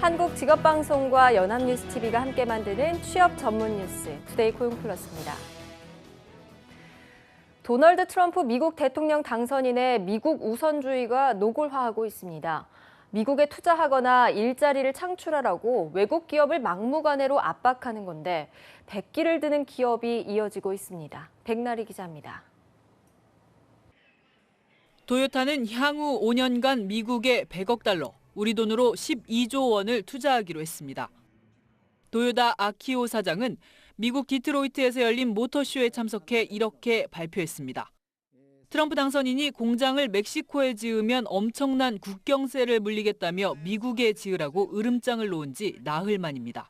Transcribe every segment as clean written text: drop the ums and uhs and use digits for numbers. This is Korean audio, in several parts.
한국직업방송과 연합뉴스TV가 함께 만드는 취업 전문 뉴스 투데이 고용플러스입니다. 도널드 트럼프 미국 대통령 당선인의 미국 우선주의가 노골화하고 있습니다. 미국에 투자하거나 일자리를 창출하라고 외국 기업을 막무가내로 압박하는 건데 백기를 드는 기업이 이어지고 있습니다. 백나리 기자입니다. 토요타는 향후 5년간 미국에 100억 달러, 우리 돈으로 12조 원을 투자하기로 했습니다. 도요타 아키오 사장은 미국 디트로이트에서 열린 모터쇼에 참석해 이렇게 발표했습니다. 트럼프 당선인이 공장을 멕시코에 지으면 엄청난 국경세를 물리겠다며 미국에 지으라고 으름장을 놓은 지 나흘 만입니다.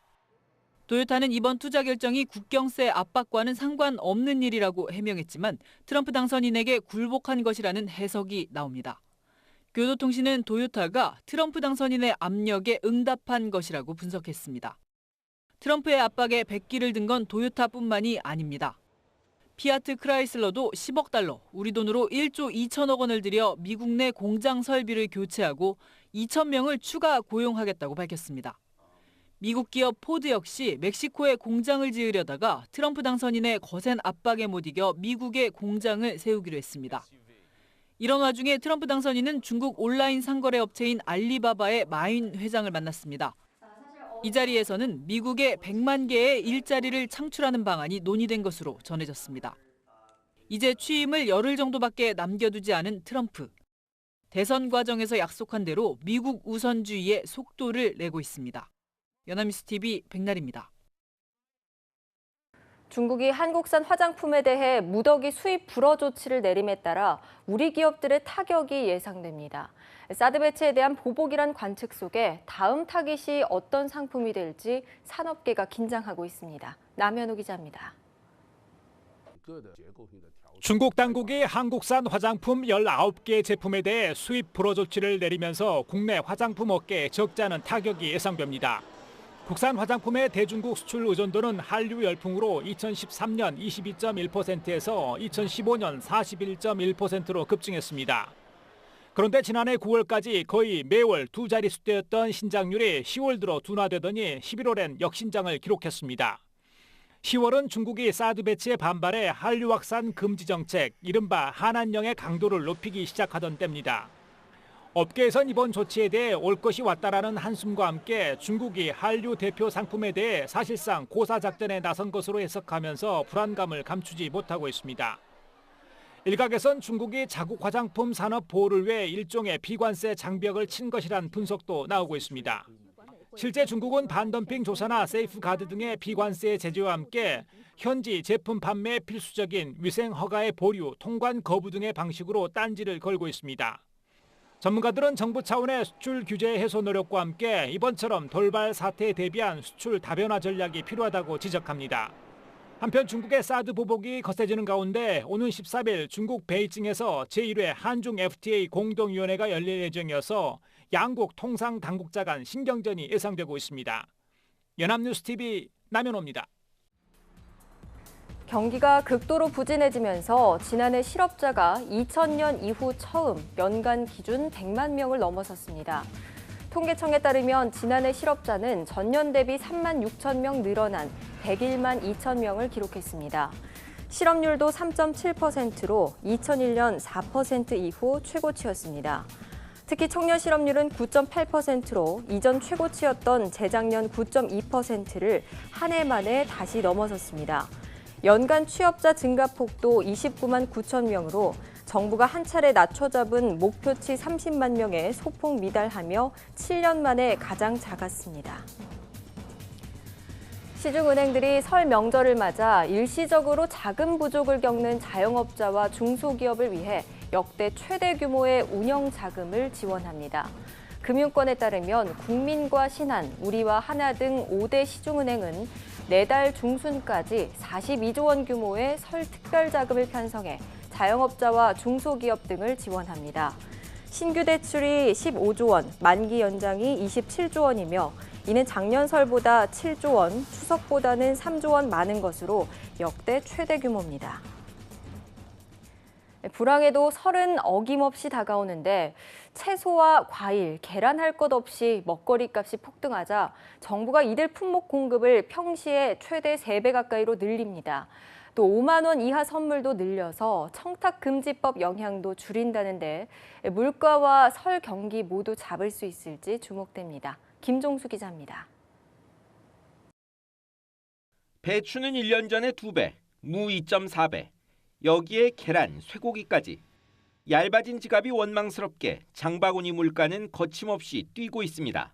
도요타는 이번 투자 결정이 국경세 압박과는 상관없는 일이라고 해명했지만 트럼프 당선인에게 굴복한 것이라는 해석이 나옵니다. 교도통신은 도요타가 트럼프 당선인의 압력에 응답한 것이라고 분석했습니다. 트럼프의 압박에 백기를 든 건 도요타뿐만이 아닙니다. 피아트 크라이슬러도 10억 달러, 우리 돈으로 1조 2천억 원을 들여 미국 내 공장 설비를 교체하고 2,000명을 추가 고용하겠다고 밝혔습니다. 미국 기업 포드 역시 멕시코에 공장을 지으려다가 트럼프 당선인의 거센 압박에 못 이겨 미국에 공장을 세우기로 했습니다. 이런 와중에 트럼프 당선인은 중국 온라인 상거래 업체인 알리바바의 마윈 회장을 만났습니다. 이 자리에서는 미국에 100만 개의 일자리를 창출하는 방안이 논의된 것으로 전해졌습니다. 이제 취임을 열흘 정도밖에 남겨두지 않은 트럼프. 대선 과정에서 약속한 대로 미국 우선주의에 속도를 내고 있습니다. 연합뉴스TV 백나리입니다. 중국이 한국산 화장품에 대해 무더기 수입 불허 조치를 내림에 따라 우리 기업들의 타격이 예상됩니다. 사드 배치에 대한 보복이란 관측 속에 다음 타깃이 어떤 상품이 될지 산업계가 긴장하고 있습니다. 남현우 기자입니다. 중국 당국이 한국산 화장품 19개 제품에 대해 수입 불허 조치를 내리면서 국내 화장품 업계에 적지 않은 타격이 예상됩니다. 국산 화장품의 대중국 수출 의존도는 한류 열풍으로 2013년 22.1%에서 2015년 41.1%로 급증했습니다. 그런데 지난해 9월까지 거의 매월 두 자릿수대였던 신장률이 10월 들어 둔화되더니 11월엔 역신장을 기록했습니다. 10월은 중국이 사드 배치에 반발해 한류 확산 금지 정책, 이른바 한한령의 강도를 높이기 시작하던 때입니다. 업계에선 이번 조치에 대해 올 것이 왔다라는 한숨과 함께 중국이 한류 대표 상품에 대해 사실상 고사 작전에 나선 것으로 해석하면서 불안감을 감추지 못하고 있습니다. 일각에선 중국이 자국 화장품 산업 보호를 위해 일종의 비관세 장벽을 친 것이란 분석도 나오고 있습니다. 실제 중국은 반덤핑 조사나 세이프가드 등의 비관세 제재와 함께 현지 제품 판매에 필수적인 위생 허가의 보류, 통관 거부 등의 방식으로 딴지를 걸고 있습니다. 전문가들은 정부 차원의 수출 규제 해소 노력과 함께 이번처럼 돌발 사태에 대비한 수출 다변화 전략이 필요하다고 지적합니다. 한편 중국의 사드 보복이 거세지는 가운데 오는 13일 중국 베이징에서 제1회 한중 FTA 공동위원회가 열릴 예정이어서 양국 통상 당국자 간 신경전이 예상되고 있습니다. 연합뉴스TV 남현호입니다. 경기가 극도로 부진해지면서 지난해 실업자가 2000년 이후 처음 연간 기준 100만 명을 넘어섰습니다. 통계청에 따르면 지난해 실업자는 전년 대비 3만 6천 명 늘어난 101만 2천 명을 기록했습니다. 실업률도 3.7%로 2001년 4% 이후 최고치였습니다. 특히 청년 실업률은 9.8%로 이전 최고치였던 재작년 9.2%를 한 해 만에 다시 넘어섰습니다. 연간 취업자 증가폭도 29만 9천 명으로 정부가 한 차례 낮춰잡은 목표치 30만 명에 소폭 미달하며 7년 만에 가장 작았습니다. 시중은행들이 설 명절을 맞아 일시적으로 자금 부족을 겪는 자영업자와 중소기업을 위해 역대 최대 규모의 운영 자금을 지원합니다. 금융권에 따르면 국민과 신한, 우리와 하나 등 5대 시중은행은 내달 중순까지 42조 원 규모의 설 특별 자금을 편성해 자영업자와 중소기업 등을 지원합니다. 신규 대출이 15조 원, 만기 연장이 27조 원이며 이는 작년 설보다 7조 원, 추석보다는 3조 원 많은 것으로 역대 최대 규모입니다. 불황에도 설은 어김없이 다가오는데 채소와 과일, 계란 할 것 없이 먹거리 값이 폭등하자 정부가 이들 품목 공급을 평시에 최대 3배 가까이로 늘립니다. 또 5만 원 이하 선물도 늘려서 청탁금지법 영향도 줄인다는데 물가와 설 경기 모두 잡을 수 있을지 주목됩니다. 김종수 기자입니다. 배추는 1년 전에 2배, 무 2.4배, 여기에 계란, 쇠고기까지. 얇아진 지갑이 원망스럽게 장바구니 물가는 거침없이 뛰고 있습니다.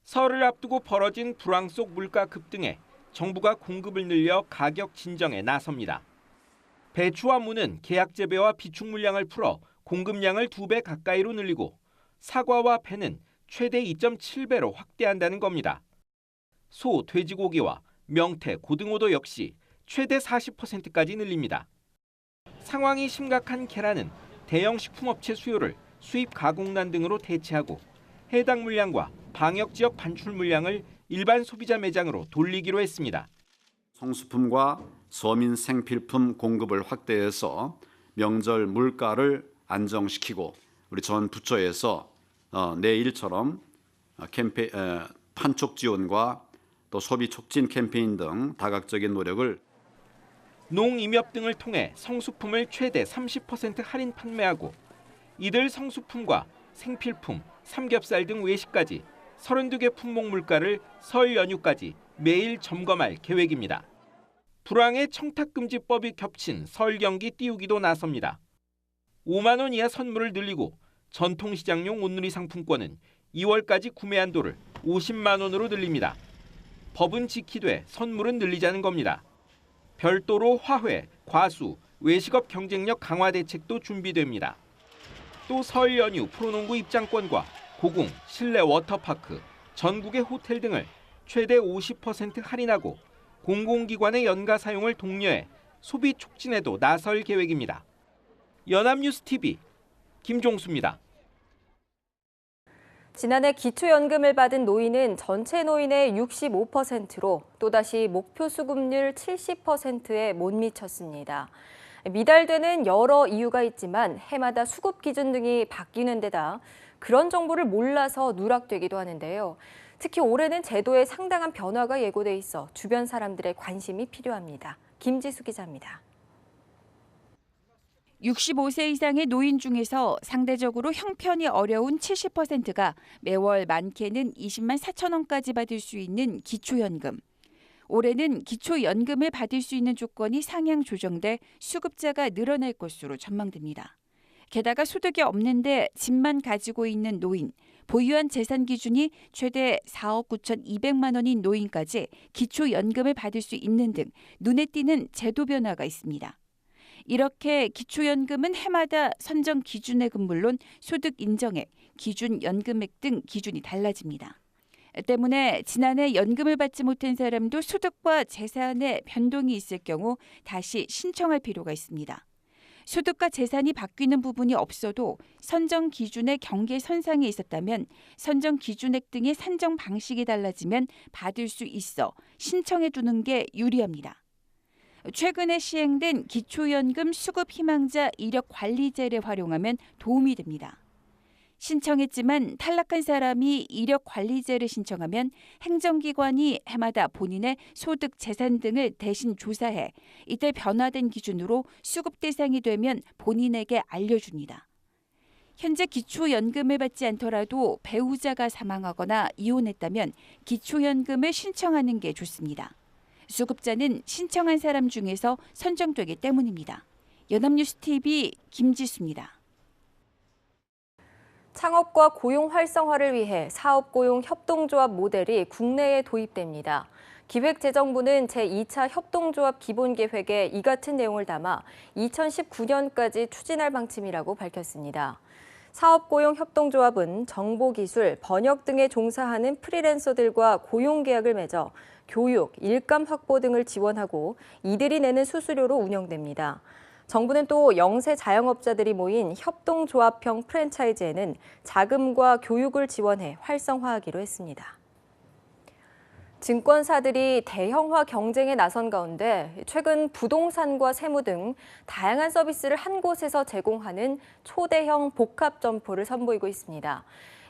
설을 앞두고 벌어진 불황 속 물가 급등에 정부가 공급을 늘려 가격 진정에 나섭니다. 배추와 무는 계약 재배와 비축 물량을 풀어 공급량을 2배 가까이로 늘리고 사과와 배는 최대 2.7배로 확대한다는 겁니다. 소, 돼지고기와 명태, 고등어도 역시 최대 40%까지 늘립니다. 상황이 심각한 계란은 대형 식품업체 수요를 수입 가공단 등으로 대체하고 해당 물량과 방역지역 반출 물량을 일반 소비자 매장으로 돌리기로 했습니다. 성수품과 서민 생필품 공급을 확대해서 명절 물가를 안정시키고 우리 전 부처에서 내일처럼 판촉 지원과 또 소비 촉진 캠페인 등 다각적인 노력을 농임협 등을 통해 성수품을 최대 30% 할인 판매하고 이들 성수품과 생필품, 삼겹살 등 외식까지 32개 품목 물가를 설 연휴까지 매일 점검할 계획입니다. 불황의 청탁금지법이 겹친 설 경기 띄우기도 나섭니다. 5만 원 이하 선물을 늘리고 전통시장용 온누리 상품권은 2월까지 구매 한도를 50만 원으로 늘립니다. 법은 지키되 선물은 늘리자는 겁니다. 별도로 화훼, 과수, 외식업 경쟁력 강화 대책도 준비됩니다. 또 설 연휴 프로농구 입장권과 고궁, 실내 워터파크, 전국의 호텔 등을 최대 50% 할인하고 공공기관의 연가 사용을 독려해 소비 촉진에도 나설 계획입니다. 연합뉴스TV 김종수입니다. 지난해 기초연금을 받은 노인은 전체 노인의 65%로 또다시 목표 수급률 70%에 못 미쳤습니다. 미달되는 여러 이유가 있지만 해마다 수급 기준 등이 바뀌는 데다 그런 정보를 몰라서 누락되기도 하는데요. 특히 올해는 제도에 상당한 변화가 예고돼 있어 주변 사람들의 관심이 필요합니다. 김지수 기자입니다. 65세 이상의 노인 중에서 상대적으로 형편이 어려운 70%가 매월 많게는 20만 4천 원까지 받을 수 있는 기초연금. 올해는 기초연금을 받을 수 있는 조건이 상향 조정돼 수급자가 늘어날 것으로 전망됩니다. 게다가 소득이 없는데 집만 가지고 있는 노인, 보유한 재산 기준이 최대 4억 9,200만 원인 노인까지 기초연금을 받을 수 있는 등 눈에 띄는 제도 변화가 있습니다. 이렇게 기초연금은 해마다 선정 기준액은 물론 소득 인정액, 기준 연금액 등 기준이 달라집니다. 때문에 지난해 연금을 받지 못한 사람도 소득과 재산에 변동이 있을 경우 다시 신청할 필요가 있습니다. 소득과 재산이 바뀌는 부분이 없어도 선정 기준의 경계선상에 있었다면 선정 기준액 등의 산정 방식이 달라지면 받을 수 있어 신청해 두는 게 유리합니다. 최근에 시행된 기초연금 수급희망자 이력관리제를 활용하면 도움이 됩니다. 신청했지만 탈락한 사람이 이력관리제를 신청하면 행정기관이 해마다 본인의 소득, 재산 등을 대신 조사해 이때 변화된 기준으로 수급 대상이 되면 본인에게 알려줍니다. 현재 기초연금을 받지 않더라도 배우자가 사망하거나 이혼했다면 기초연금을 신청하는 게 좋습니다. 수급자는 신청한 사람 중에서 선정되기 때문입니다. 연합뉴스TV 김지수입니다. 창업과 고용 활성화를 위해 사업고용협동조합 모델이 국내에 도입됩니다. 기획재정부는 제2차 협동조합 기본계획에 이 같은 내용을 담아 2019년까지 추진할 방침이라고 밝혔습니다. 사업고용협동조합은 정보기술, 번역 등에 종사하는 프리랜서들과 고용계약을 맺어 교육, 일감 확보 등을 지원하고 이들이 내는 수수료로 운영됩니다. 정부는 또 영세 자영업자들이 모인 협동조합형 프랜차이즈에는 자금과 교육을 지원해 활성화하기로 했습니다. 증권사들이 대형화 경쟁에 나선 가운데 최근 부동산과 세무 등 다양한 서비스를 한 곳에서 제공하는 초대형 복합 점포를 선보이고 있습니다.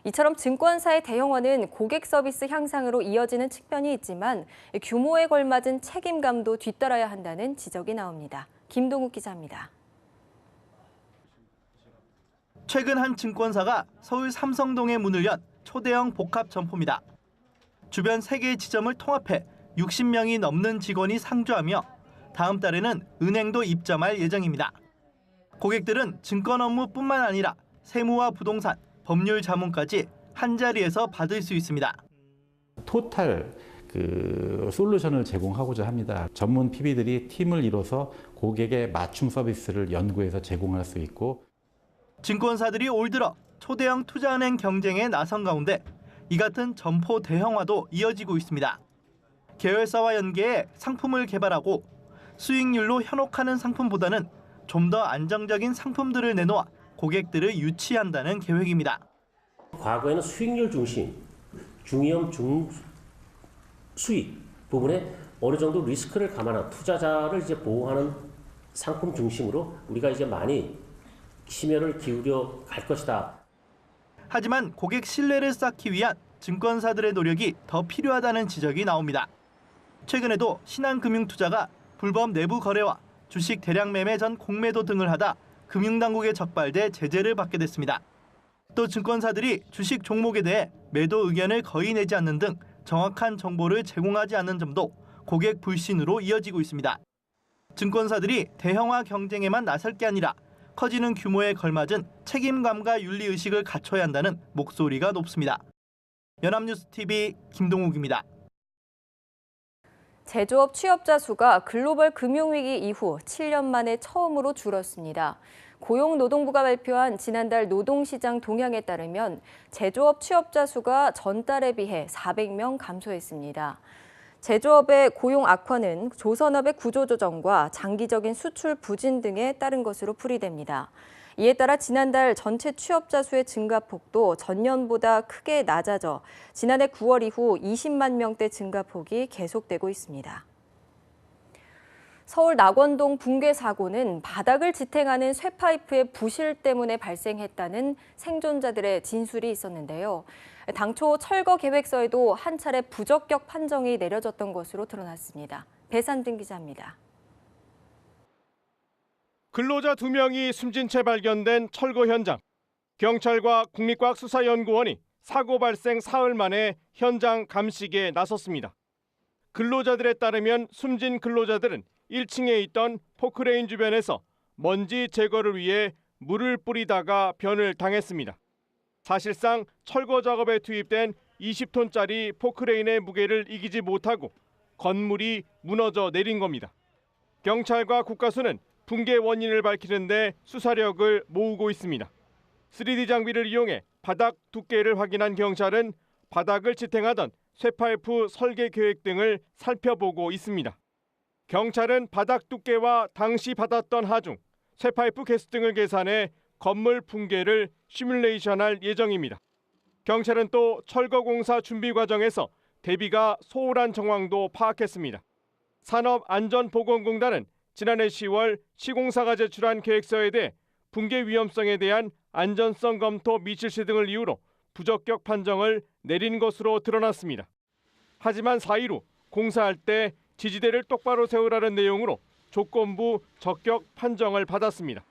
이처럼 증권사의 대형화는 고객 서비스 향상으로 이어지는 측면이 있지만 규모에 걸맞은 책임감도 뒤따라야 한다는 지적이 나옵니다. 김동욱 기자입니다. 최근 한 증권사가 서울 삼성동에 문을 연 초대형 복합 점포입니다. 주변 3개의 지점을 통합해 60명이 넘는 직원이 상주하며 다음 달에는 은행도 입점할 예정입니다. 고객들은 증권 업무뿐만 아니라 세무와 부동산, 법률 자문까지 한자리에서 받을 수 있습니다. 토탈 솔루션을 제공하고자 합니다. 전문 PB들이 팀을 이뤄서 고객의 맞춤 서비스를 연구해서 제공할 수 있고, 증권사들이 올 들어 초대형 투자은행 경쟁에 나선 가운데 이 같은 점포 대형화도 이어지고 있습니다. 계열사와 연계해 상품을 개발하고 수익률로 현혹하는 상품보다는 좀 더 안정적인 상품들을 내놓아 고객들을 유치한다는 계획입니다. 과거에는 수익률 중심, 중위험, 중수익 부분에 어느 정도 리스크를 감안한 투자자를 이제 보호하는 상품 중심으로 우리가 이제 많이 심혈을 기울여 갈 것이다. 하지만 고객 신뢰를 쌓기 위한 증권사들의 노력이 더 필요하다는 지적이 나옵니다. 최근에도 신한금융투자가 불법 내부 거래와 주식 대량 매매 전 공매도 등을 하다 금융당국에 적발돼 제재를 받게 됐습니다. 또 증권사들이 주식 종목에 대해 매도 의견을 거의 내지 않는 등 정확한 정보를 제공하지 않는 점도 고객 불신으로 이어지고 있습니다. 증권사들이 대형화 경쟁에만 나설 게 아니라 커지는 규모에 걸맞은 책임감과 윤리의식을 갖춰야 한다는 목소리가 높습니다. 연합뉴스TV 김동욱입니다. 제조업 취업자 수가 글로벌 금융위기 이후 7년 만에 처음으로 줄었습니다. 고용노동부가 발표한 지난달 노동시장 동향에 따르면 제조업 취업자 수가 전달에 비해 400명 감소했습니다. 제조업의 고용 악화는 조선업의 구조조정과 장기적인 수출 부진 등에 따른 것으로 풀이됩니다. 이에 따라 지난달 전체 취업자 수의 증가폭도 전년보다 크게 낮아져 지난해 9월 이후 20만 명대 증가폭이 계속되고 있습니다. 서울 낙원동 붕괴 사고는 바닥을 지탱하는 쇠파이프의 부실 때문에 발생했다는 생존자들의 진술이 있었는데요. 당초 철거 계획서에도 한 차례 부적격 판정이 내려졌던 것으로 드러났습니다. 배산진 기자입니다. 근로자 2명이 숨진 채 발견된 철거 현장. 경찰과 국립과학수사연구원이 사고 발생 사흘 만에 현장 감식에 나섰습니다. 근로자들에 따르면 숨진 근로자들은 1층에 있던 포크레인 주변에서 먼지 제거를 위해 물을 뿌리다가 변을 당했습니다. 사실상 철거 작업에 투입된 20톤짜리 포크레인의 무게를 이기지 못하고 건물이 무너져 내린 겁니다. 경찰과 국가수는 붕괴 원인을 밝히는 데 수사력을 모으고 있습니다. 3D 장비를 이용해 바닥 두께를 확인한 경찰은 바닥을 지탱하던 쇠파이프 설계 계획 등을 살펴보고 있습니다. 경찰은 바닥 두께와 당시 받았던 하중, 쇠파이프 개수 등을 계산해 건물 붕괴를 시뮬레이션할 예정입니다. 경찰은 또 철거공사 준비 과정에서 대비가 소홀한 정황도 파악했습니다. 산업안전보건공단은 지난해 10월 시공사가 제출한 계획서에 대해 붕괴 위험성에 대한 안전성 검토 미실시 등을 이유로 부적격 판정을 내린 것으로 드러났습니다. 하지만 4일 후 공사할 때 지지대를 똑바로 세우라는 내용으로 조건부 적격 판정을 받았습니다.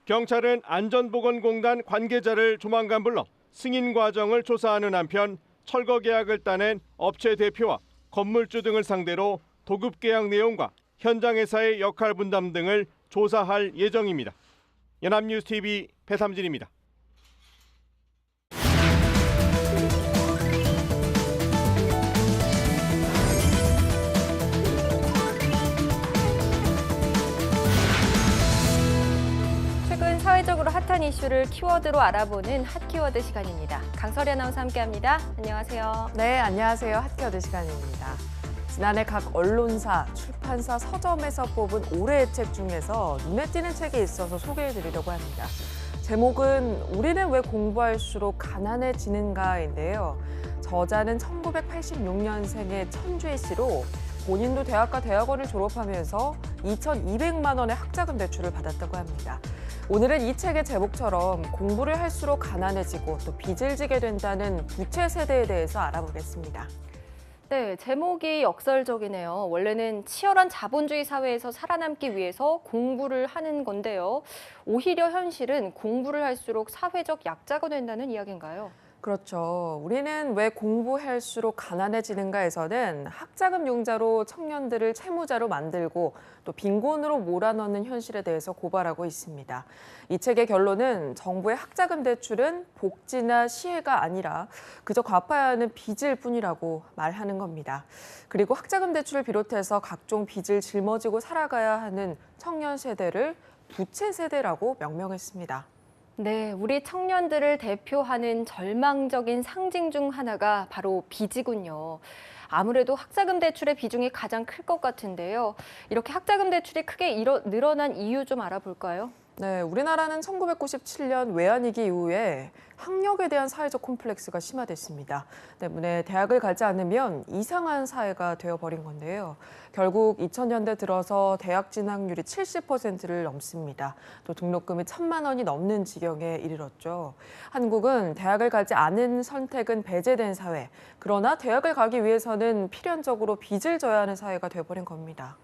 경찰은 안전보건공단 관계자를 조만간 불러 승인 과정을 조사하는 한편 철거 계약을 따낸 업체 대표와 건물주 등을 상대로 도급 계약 내용과 현장회사의 역할 분담 등을 조사할 예정입니다. 연합뉴스TV 배삼진입니다. 최근 사회적으로 핫한 이슈를 키워드로 알아보는 핫키워드 시간입니다. 강설희 아나운서 함께합니다. 안녕하세요. 네, 안녕하세요. 핫키워드 시간입니다. 지난해 각 언론사, 출판사, 서점에서 뽑은 올해의 책 중에서 눈에 띄는 책이 있어서 소개해드리려고 합니다. 제목은 우리는 왜 공부할수록 가난해지는가인데요. 저자는 1986년생의 천주혜 씨로 본인도 대학과 대학원을 졸업하면서 2,200만 원의 학자금 대출을 받았다고 합니다. 오늘은 이 책의 제목처럼 공부를 할수록 가난해지고 또 빚을 지게 된다는 부채 세대에 대해서 알아보겠습니다. 네, 제목이 역설적이네요. 원래는 치열한 자본주의 사회에서 살아남기 위해서 공부를 하는 건데요. 오히려 현실은 공부를 할수록 사회적 약자가 된다는 이야기인가요? 그렇죠. 우리는 왜 공부할수록 가난해지는가에서는 학자금 융자로 청년들을 채무자로 만들고 또 빈곤으로 몰아넣는 현실에 대해서 고발하고 있습니다. 이 책의 결론은 정부의 학자금 대출은 복지나 시혜가 아니라 그저 갚아야 하는 빚일 뿐이라고 말하는 겁니다. 그리고 학자금 대출을 비롯해서 각종 빚을 짊어지고 살아가야 하는 청년 세대를 부채 세대라고 명명했습니다. 네, 우리 청년들을 대표하는 절망적인 상징 중 하나가 바로 빚이군요. 아무래도 학자금 대출의 비중이 가장 클 것 같은데요. 이렇게 학자금 대출이 크게 늘어난 이유 좀 알아볼까요? 네, 우리나라는 1997년 외환위기 이후에 학력에 대한 사회적 콤플렉스가 심화됐습니다. 때문에 대학을 가지 않으면 이상한 사회가 되어버린 건데요. 결국 2000년대 들어서 대학 진학률이 70%를 넘습니다. 또 등록금이 1,000만 원이 넘는 지경에 이르렀죠. 한국은 대학을 가지 않은 선택은 배제된 사회, 그러나 대학을 가기 위해서는 필연적으로 빚을 져야 하는 사회가 되어버린 겁니다.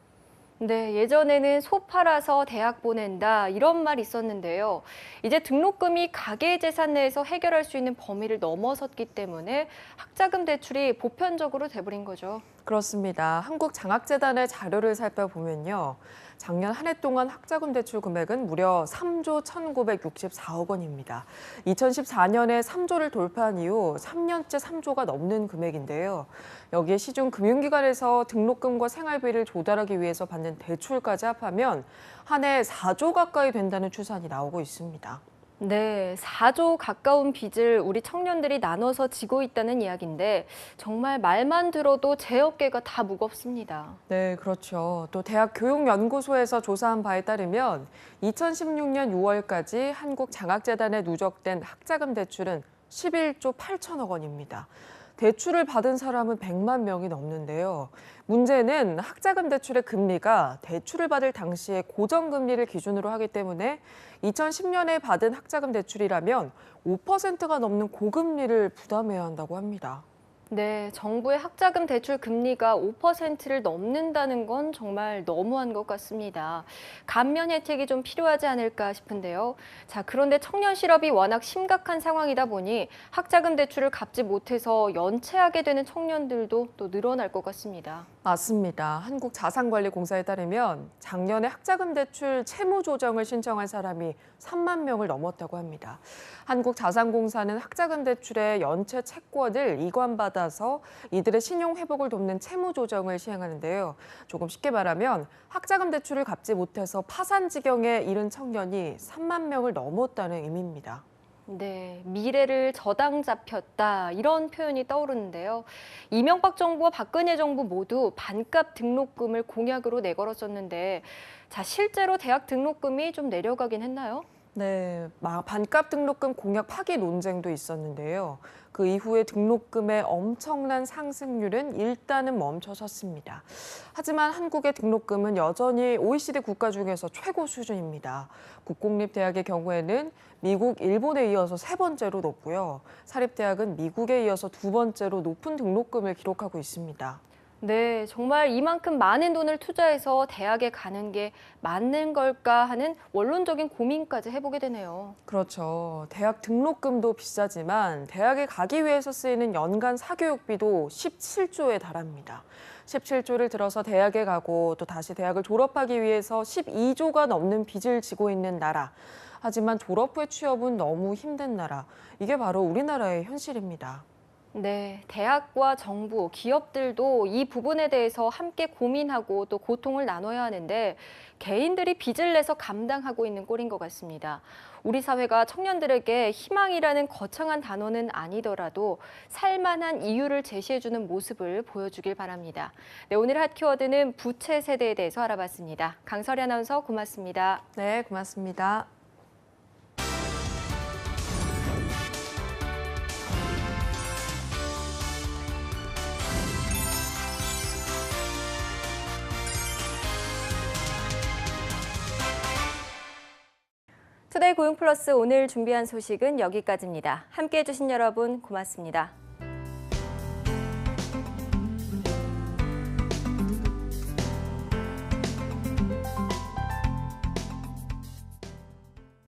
네, 예전에는 소 팔아서 대학 보낸다 이런 말 있었는데요. 이제 등록금이 가계재산 내에서 해결할 수 있는 범위를 넘어섰기 때문에 학자금 대출이 보편적으로 돼버린 거죠. 그렇습니다. 한국장학재단의 자료를 살펴보면요. 작년 한 해 동안 학자금 대출 금액은 무려 3조 1,964억 원입니다. 2014년에 3조를 돌파한 이후 3년째 3조가 넘는 금액인데요. 여기에 시중 금융기관에서 등록금과 생활비를 조달하기 위해서 받는 대출까지 합하면 한 해 4조 가까이 된다는 추산이 나오고 있습니다. 네, 4조 가까운 빚을 우리 청년들이 나눠서 지고 있다는 이야기인데 정말 말만 들어도 제 어깨가 다 무겁습니다. 네, 그렇죠. 또 대학교육연구소에서 조사한 바에 따르면 2016년 6월까지 한국장학재단에 누적된 학자금 대출은 11조 8천억 원입니다. 대출을 받은 사람은 100만 명이 넘는데요. 문제는 학자금 대출의 금리가 대출을 받을 당시의 고정금리를 기준으로 하기 때문에 2010년에 받은 학자금 대출이라면 5%가 넘는 고금리를 부담해야 한다고 합니다. 네, 정부의 학자금 대출 금리가 5%를 넘는다는 건 정말 너무한 것 같습니다. 감면 혜택이 좀 필요하지 않을까 싶은데요. 자, 그런데 청년 실업이 워낙 심각한 상황이다 보니 학자금 대출을 갚지 못해서 연체하게 되는 청년들도 또 늘어날 것 같습니다. 맞습니다. 한국자산관리공사에 따르면 작년에 학자금 대출 채무 조정을 신청한 사람이 3만 명을 넘었다고 합니다. 한국자산공사는 학자금 대출의 연체 채권을 이관받아서 이들의 신용 회복을 돕는 채무 조정을 시행하는데요. 조금 쉽게 말하면 학자금 대출을 갚지 못해서 파산 지경에 이른 청년이 3만 명을 넘었다는 의미입니다. 네, 미래를 저당 잡혔다 이런 표현이 떠오르는데요. 이명박 정부와 박근혜 정부 모두 반값 등록금을 공약으로 내걸었었는데 자, 실제로 대학 등록금이 좀 내려가긴 했나요? 네, 반값 등록금 공약 파기 논쟁도 있었는데요. 그 이후에 등록금의 엄청난 상승률은 일단은 멈춰섰습니다. 하지만 한국의 등록금은 여전히 OECD 국가 중에서 최고 수준입니다. 국공립대학의 경우에는 미국, 일본에 이어서 3번째로 높고요. 사립대학은 미국에 이어서 2번째로 높은 등록금을 기록하고 있습니다. 네, 정말 이만큼 많은 돈을 투자해서 대학에 가는 게 맞는 걸까 하는 원론적인 고민까지 해보게 되네요. 그렇죠. 대학 등록금도 비싸지만 대학에 가기 위해서 쓰이는 연간 사교육비도 17조에 달합니다. 17조를 들어서 대학에 가고 또 다시 대학을 졸업하기 위해서 12조가 넘는 빚을 지고 있는 나라. 하지만 졸업 후의 취업은 너무 힘든 나라. 이게 바로 우리나라의 현실입니다. 네, 대학과 정부, 기업들도 이 부분에 대해서 함께 고민하고 또 고통을 나눠야 하는데 개인들이 빚을 내서 감당하고 있는 꼴인 것 같습니다. 우리 사회가 청년들에게 희망이라는 거창한 단어는 아니더라도 살만한 이유를 제시해주는 모습을 보여주길 바랍니다. 네, 오늘 핫키워드는 부채 세대에 대해서 알아봤습니다. 강설희 아나운서 고맙습니다. 네, 고맙습니다. 투데이 고용 플러스 오늘 준비한 소식은 여기까지입니다. 함께해 주신 여러분 고맙습니다.